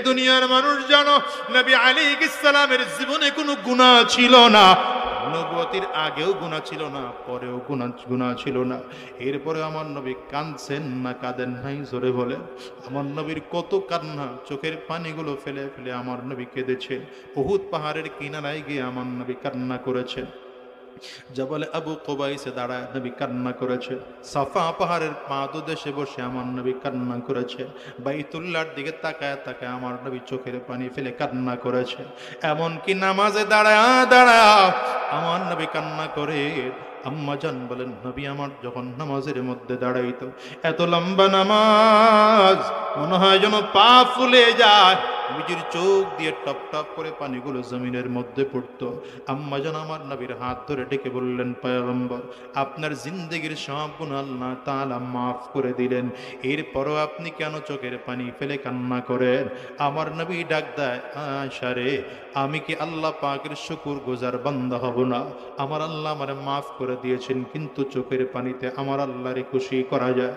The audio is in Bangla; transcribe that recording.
দুনিয়ার মানুষ জানো, নবী আলাইহিস সালামের জীবনে কোনো গুনাহ ছিল না। নবুয়তির আগেও গুনাহ ছিল না, পরেও গুনাহ ছিল না। এরপরে আমার নবী কাঁদছেন না কাঁদেন নাই? জোরে বলে। আমার নবীর কত কান্না, চোখের পানিগুলো ফেলে ফেলে আমার নবী কেঁদেছেন। উহুদ পাহাড়ের কিনারায় গিয়ে আমার নবী কান্না করেছেন। জবলে আবু কুবাইসে দাঁড়ায় নবী কান্না করেছে। সাফা পাহাড়ের পাদদেশে বসে আমার নবী কান্না করেছে। বাইতুল্লাহর দিকে তাকায় তাকায় আমার নবী চোখের পানি ফেলে কান্না করেছে। এমনকি নামাজে দাঁড়ায় দাঁড়ায় আমার নবী কান্না করে। আম্মা জান বলেন, নবী আমার যখন নামাজের মধ্যে দাঁড়াইতো, এত লম্বা নামাজ মনে হয় যেন পা ফুলে যায়। নবীজির চোখ দিয়ে টপ টপ করে পানিগুলো জমিনের মধ্যে পড়তো। আম্মা জান আমার নবীর হাত ধরে ডেকে বললেন, পয়গম্বর, আপনার জিন্দেগির সব গুনাহ আল্লাহ তাআলা মাফ করে দিলেন, এরপরও আপনি কেন চোখের পানি ফেলে কান্না করেন? আমার নবী ডাক দেয়, আয়েশা রে, আমি কি আল্লাহ পাকের শুকর গুজার বান্দা হব না? আমার আল্লাহ আমারে মাফ করে দিয়েছেন, কিন্তু চোখের পানিতে আমার আল্লাহরে খুশি করা যায়।